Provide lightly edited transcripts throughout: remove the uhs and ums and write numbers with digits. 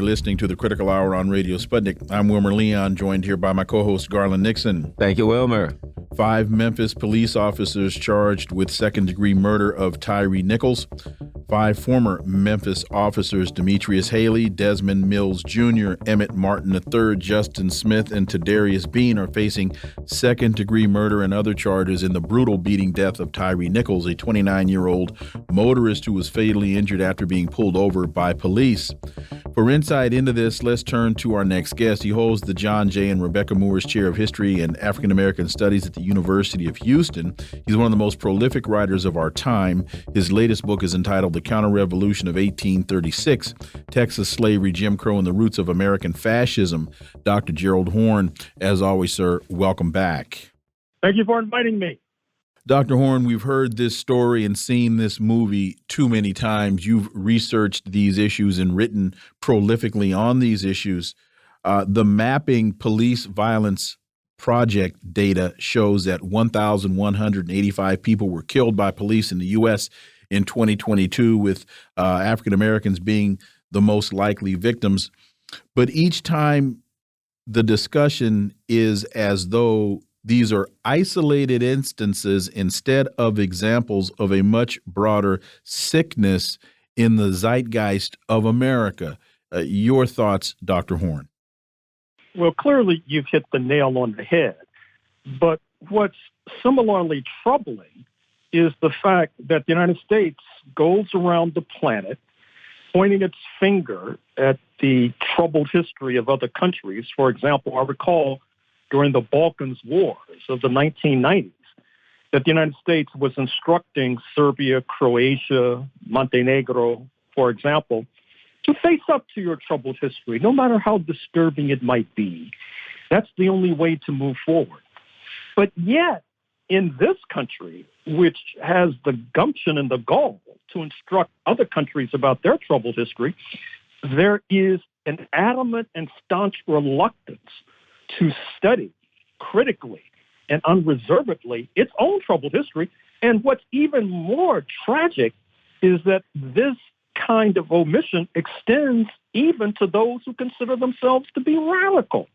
You're listening to the Critical Hour on Radio Sputnik. I'm Wilmer Leon, joined here by my co-host Garland Nixon. Thank you, Wilmer. 5 Memphis police officers charged with second-degree murder of Tyree Nichols. 5 former Memphis officers, Demetrius Haley, Desmond Mills Jr., Emmett Martin III, Justin Smith, and Tadarius Bean are facing second-degree murder and other charges in the brutal beating death of Tyree Nichols, a 29-year-old motorist who was fatally injured after being pulled over by police. For insight into this, let's turn to our next guest. He holds the John J. and Rebecca Moores Chair of History and African American Studies at the University of Houston. He's one of the most prolific writers of our time. His latest book is entitled The Counter-Revolution of 1836, Texas Slavery, Jim Crow, and the Roots of American Fascism. Dr. Gerald Horne, as always, sir, welcome back. Thank you for inviting me. Dr. Horne, we've heard this story and seen this movie too many times. You've researched these issues and written prolifically on these issues. The Mapping Police Violence Project data shows that 1,185 people were killed by police in the U.S. in 2022, with African Americans being the most likely victims. But each time the discussion is as though these are isolated instances instead of examples of a much broader sickness in the zeitgeist of America. Your thoughts, Dr. Horne? Well, clearly you've hit the nail on the head. But what's similarly troubling is the fact that the United States goes around the planet pointing its finger at the troubled history of other countries. For example, I recall during the Balkans Wars of the 1990s, that the United States was instructing Serbia, Croatia, Montenegro, for example, to face up to your troubled history, no matter how disturbing it might be. That's the only way to move forward. But yet, in this country, which has the gumption and the gall to instruct other countries about their troubled history, there is an adamant and staunch reluctance to study critically and unreservedly its own troubled history. And what's even more tragic is that this kind of omission extends even to those who consider themselves to be radical.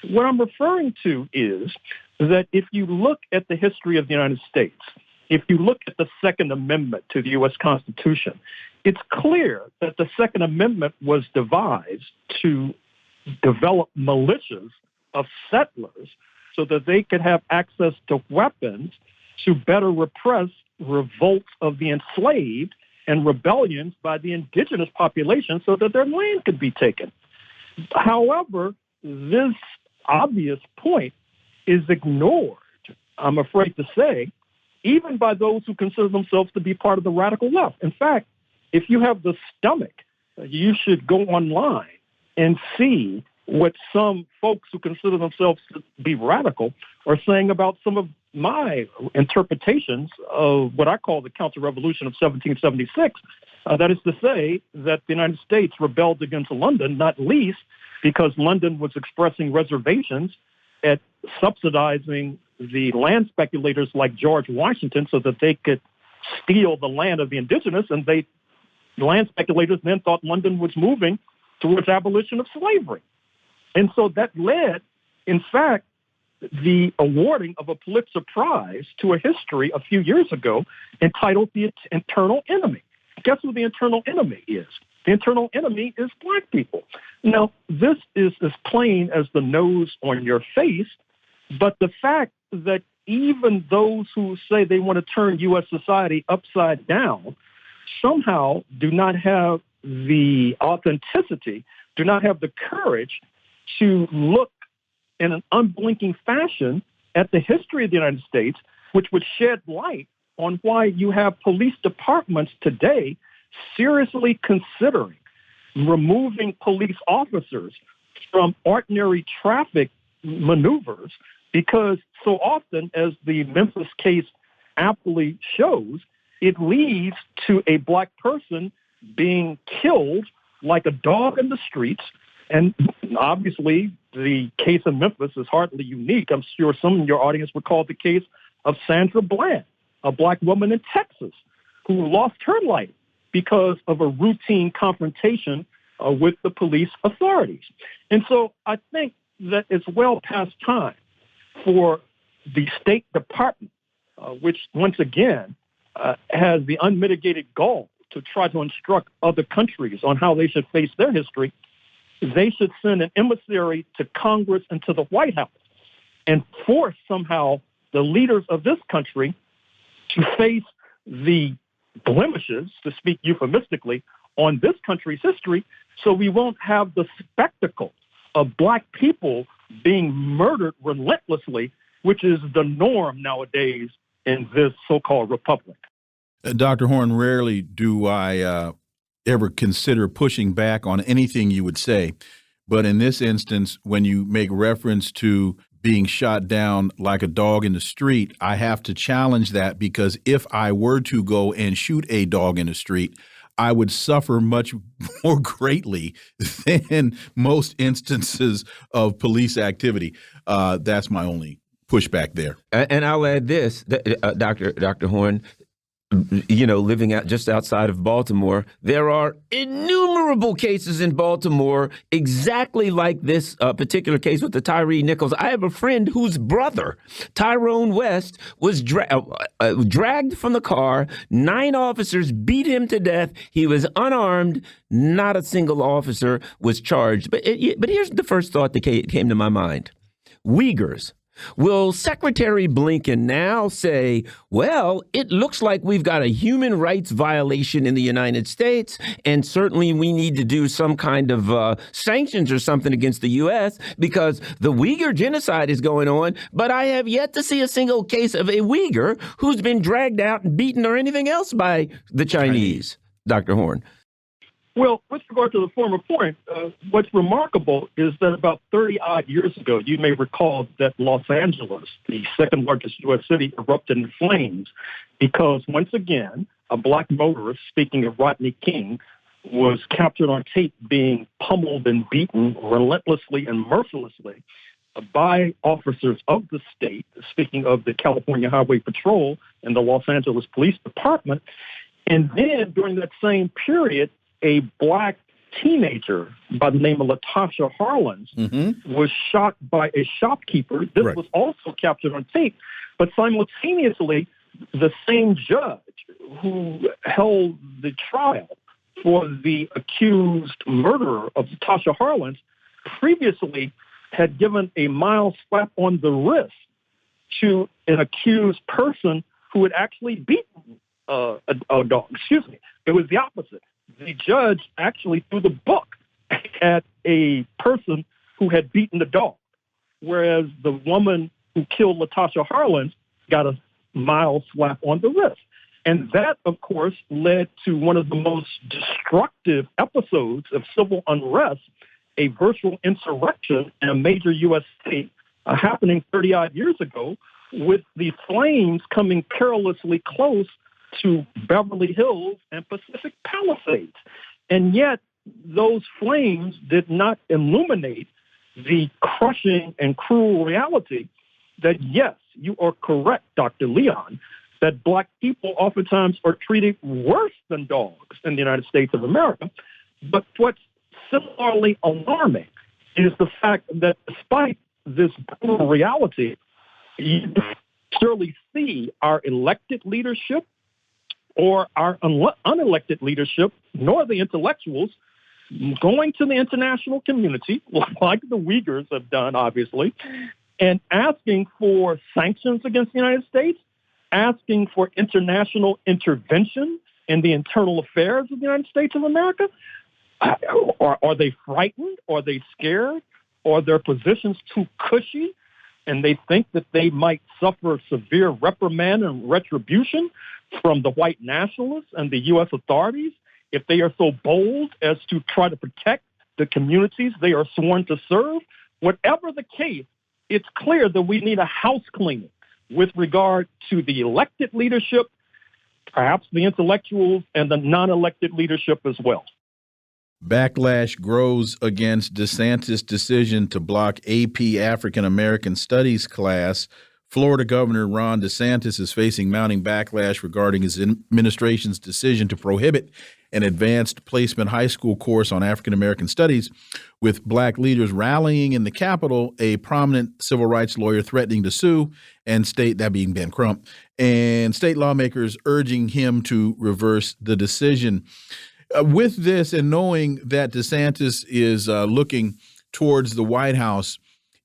What I'm referring to is that if you look at the history of the United States, if you look at the Second Amendment to the U.S. Constitution, it's clear that the Second Amendment was devised to develop militias of settlers so that they could have access to weapons to better repress revolts of the enslaved and rebellions by the indigenous population so that their land could be taken. However, this obvious point is ignored, I'm afraid to say, even by those who consider themselves to be part of the radical left. In fact, if you have the stomach, you should go online and see what some folks who consider themselves to be radical are saying about some of my interpretations of what I call the counter-revolution of 1776. That is to say that the United States rebelled against London, not least because London was expressing reservations at subsidizing the land speculators like George Washington so that they could steal the land of the indigenous, and the land speculators then thought London was moving towards abolition of slavery. And so that led, in fact, the awarding of a Pulitzer Prize to a history a few years ago entitled The Internal Enemy. Guess who the internal enemy is? The internal enemy is black people. Now, this is as plain as the nose on your face, but the fact that even those who say they want to turn U.S. society upside down somehow do not have the authenticity, do not have the courage to look in an unblinking fashion at the history of the United States, which would shed light on why you have police departments today seriously considering removing police officers from ordinary traffic maneuvers, because so often, as the Memphis case aptly shows, it leads to a black person being killed like a dog in the streets. And obviously, the case in Memphis is hardly unique. I'm sure some of your audience would call the case of Sandra Bland, a black woman in Texas who lost her life because of a routine confrontation with the police authorities. And so I think that it's well past time for the State Department, which once again has the unmitigated gall to try to instruct other countries on how they should face their history. They should send an emissary to Congress and to the White House and force somehow the leaders of this country to face the blemishes, to speak euphemistically, on this country's history, so we won't have the spectacle of Black people being murdered relentlessly, which is the norm nowadays in this so-called republic. Dr. Horne, rarely do I ever consider pushing back on anything you would say. But in this instance, when you make reference to being shot down like a dog in the street, I have to challenge that, because if I were to go and shoot a dog in the street, I would suffer much more greatly than most instances of police activity. That's my only pushback there. And I'll add this, Dr. Horne. You know, living out just outside of Baltimore, there are innumerable cases in Baltimore exactly like this particular case with the Tyree Nichols. I have a friend whose brother, Tyrone West, was dragged from the car. 9 officers beat him to death. He was unarmed. Not a single officer was charged. But here's the first thought that came to my mind. Uyghurs. Will Secretary Blinken now say, well, it looks like we've got a human rights violation in the United States, and certainly we need to do some kind of sanctions or something against the U.S. because the Uyghur genocide is going on, but I have yet to see a single case of a Uyghur who's been dragged out and beaten or anything else by the Chinese. Dr. Horne. Well, with regard to the former point, what's remarkable is that about 30-odd years ago, you may recall that Los Angeles, the second largest U.S. city, erupted in flames because, once again, a Black motorist, speaking of Rodney King, was captured on tape being pummeled and beaten relentlessly and mercilessly by officers of the state, speaking of the California Highway Patrol and the Los Angeles Police Department. And then, during that same period, a Black teenager by the name of Latasha Harlins was shot by a shopkeeper. This was also captured on tape. But simultaneously, the same judge who held the trial for the accused murderer of Latasha Harlins previously had given a mild slap on the wrist to an accused person who had actually beaten a dog. Excuse me. It was the opposite. The judge actually threw the book at a person who had beaten the dog, whereas the woman who killed Latasha Harlins got a mild slap on the wrist. And that, of course, led to one of the most destructive episodes of civil unrest, a virtual insurrection in a major U.S. state happening 30-odd years ago, with the flames coming perilously close to Beverly Hills and Pacific Palisades. And yet those flames did not illuminate the crushing and cruel reality that, yes, you are correct, Dr. Leon, that Black people oftentimes are treated worse than dogs in the United States of America. But what's similarly alarming is the fact that despite this brutal reality, you surely see our elected leadership or our unelected leadership, nor the intellectuals, going to the international community, like the Uyghurs have done, obviously, and asking for sanctions against the United States, asking for international intervention in the internal affairs of the United States of America. Are they frightened? Are they scared? Are their positions too cushy? And they think that they might suffer severe reprimand and retribution from the white nationalists and the U.S. authorities if they are so bold as to try to protect the communities they are sworn to serve. Whatever the case, it's clear that we need a house cleaning with regard to the elected leadership, perhaps the intellectuals, and the non-elected leadership as well. Backlash grows against DeSantis' decision to block AP African American Studies class Florida Governor Ron DeSantis is facing mounting backlash regarding his administration's decision to prohibit an advanced placement high school course on African American studies, with black leaders rallying in the Capitol, a prominent civil rights lawyer threatening to sue, and that being Ben Crump, and state lawmakers urging him to reverse the decision. With this, and knowing that DeSantis is looking towards the White House,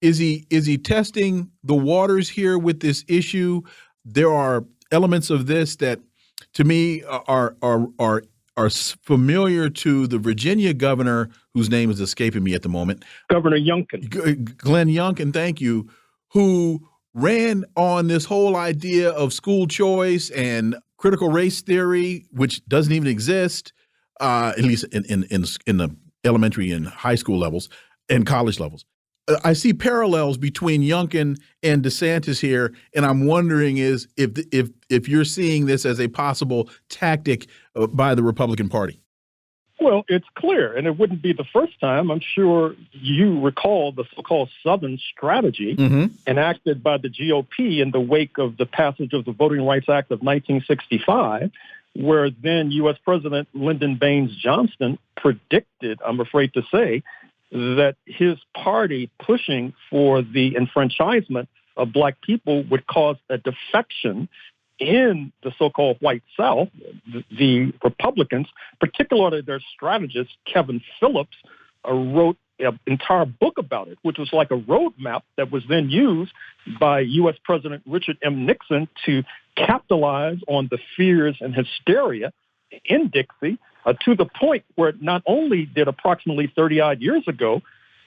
is he testing the waters here with this issue? There are elements of this that, to me, are familiar to the Virginia governor, whose name is escaping me at the moment. Governor Youngkin. Glenn Youngkin, thank you, who ran on this whole idea of school choice and critical race theory, which doesn't even exist, at least in the elementary and high school levels and college levels. I see parallels between Youngkin and DeSantis here, and I'm wondering if you're seeing this as a possible tactic by the Republican Party. Well, it's clear, and it wouldn't be the first time. I'm sure you recall the so-called Southern strategy enacted by the GOP in the wake of the passage of the Voting Rights Act of 1965, where then U.S. President Lyndon Baines Johnson predicted, I'm afraid to say, that his party pushing for the enfranchisement of black people would cause a defection in the so-called white South. The Republicans, particularly their strategist, Kevin Phillips, wrote an entire book about it, which was like a roadmap that was then used by U.S. President Richard M. Nixon to capitalize on the fears and hysteria in Dixie, to the point where not only did approximately 30-odd years ago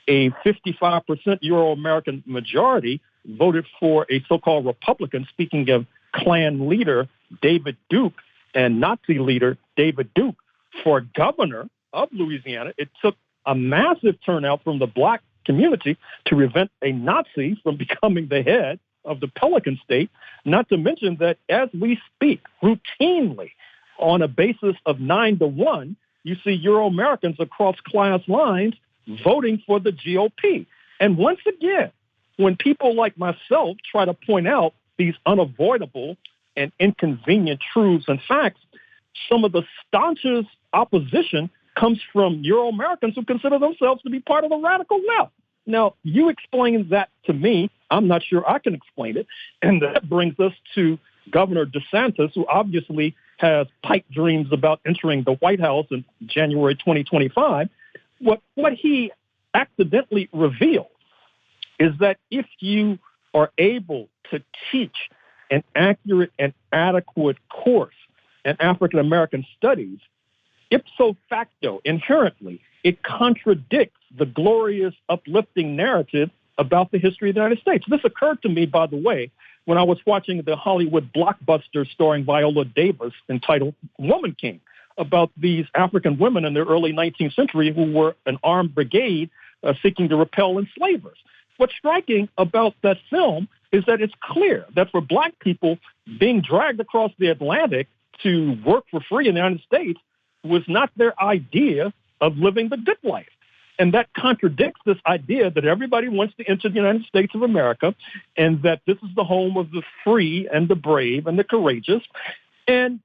a 55% Euro-American majority voted for a so-called Republican, speaking of Klan leader David Duke and Nazi leader David Duke, for governor of Louisiana. It took a massive turnout from the black community to prevent a Nazi from becoming the head of the Pelican State, not to mention that as we speak, routinely, on a basis of 9-1, you see Euro-Americans across class lines voting for the GOP. And once again, when people like myself try to point out these unavoidable and inconvenient truths and facts, some of the staunchest opposition comes from Euro-Americans who consider themselves to be part of the radical left. Now, you explain that to me. I'm not sure I can explain it. And that brings us to Governor DeSantis, who obviously has pipe dreams about entering the White House in January 2025. What he accidentally revealed is that if you are able to teach an accurate and adequate course in African American studies, ipso facto, inherently, it contradicts the glorious, uplifting narrative about the history of the United States. This occurred to me, by the way, when I was watching the Hollywood blockbuster starring Viola Davis entitled Woman King, about these African women in the early 19th century who were an armed brigade seeking to repel enslavers. What's striking about that film is that it's clear that for black people, being dragged across the Atlantic to work for free in the United States was not their idea of living the good life. And that contradicts this idea that everybody wants to enter the United States of America and that this is the home of the free and the brave and the courageous. And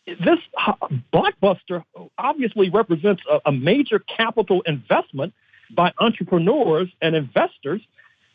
this blockbuster obviously represents a major capital investment by entrepreneurs and investors.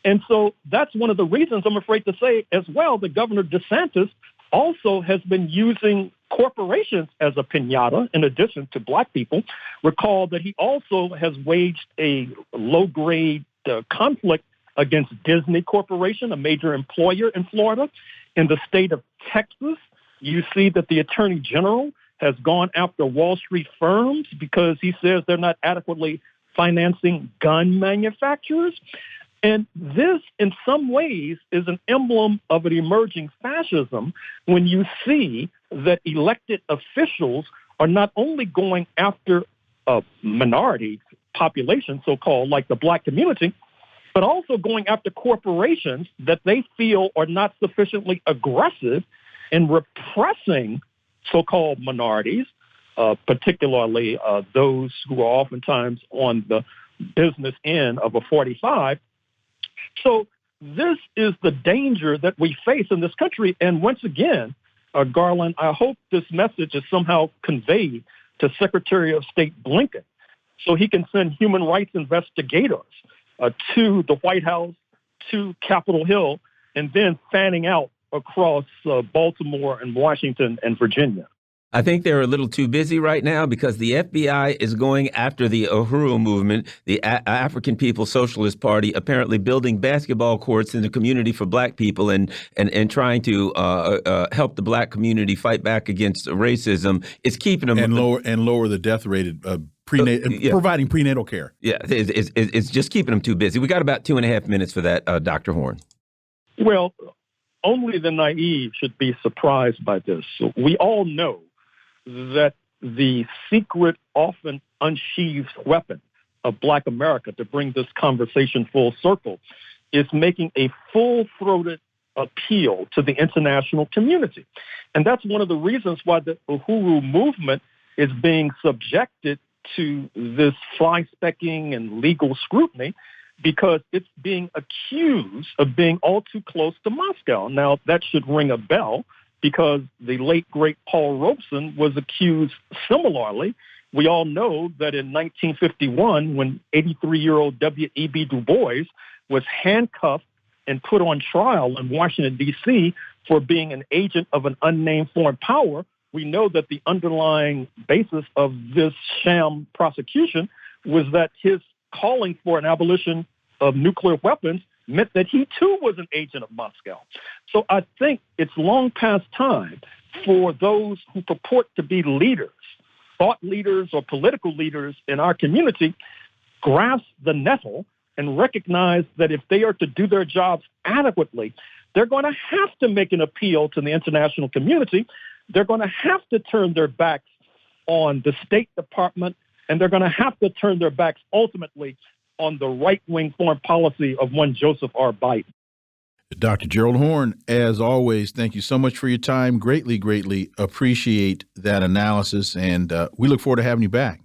And so that's one of the reasons, I'm afraid to say as well, that Governor DeSantis also has been using corporations as a piñata in addition to black people. Recall that he also has waged a low-grade conflict against Disney Corporation, a major employer in Florida. In the state of Texas, you see that the Attorney General has gone after Wall Street firms because he says they're not adequately financing gun manufacturers. And this, in some ways, is an emblem of an emerging fascism when you see that elected officials are not only going after a minority population, so-called, like the black community, but also going after corporations that they feel are not sufficiently aggressive in repressing so-called minorities, particularly those who are oftentimes on the business end of a 45. So this is the danger that we face in this country. And once again, Garland, I hope this message is somehow conveyed to Secretary of State Blinken so he can send human rights investigators to the White House, to Capitol Hill, and then fanning out across Baltimore and Washington and Virginia. I think they're a little too busy right now because the FBI is going after the Uhuru movement, the African People's Socialist Party, apparently building basketball courts in the community for black people and trying to help the black community fight back against racism. It's keeping them lower the death rate providing prenatal care. Yeah, it's just keeping them too busy. We got about 2.5 minutes for that, Dr. Horne. Well, only the naive should be surprised by this. We all know that the secret, often unsheathed weapon of Black America, to bring this conversation full circle, is making a full-throated appeal to the international community. And that's one of the reasons why the Uhuru movement is being subjected to this fly-specking and legal scrutiny, because it's being accused of being all too close to Moscow. Now, that should ring a bell, because the late, great Paul Robeson was accused similarly. We all know that in 1951, when 83-year-old W.E.B. Du Bois was handcuffed and put on trial in Washington, D.C. for being an agent of an unnamed foreign power, we know that the underlying basis of this sham prosecution was that his calling for an abolition of nuclear weapons meant that he too was an agent of Moscow. So I think it's long past time for those who purport to be leaders, thought leaders or political leaders in our community, grasp the nettle and recognize that if they are to do their jobs adequately, they're going to have to make an appeal to the international community. They're going to have to turn their backs on the State Department, and they're going to have to turn their backs ultimately on the right-wing foreign policy of one Joseph R. Biden. Dr. Gerald Horne, as always, thank you so much for your time. Greatly, greatly appreciate that analysis, and we look forward to having you back.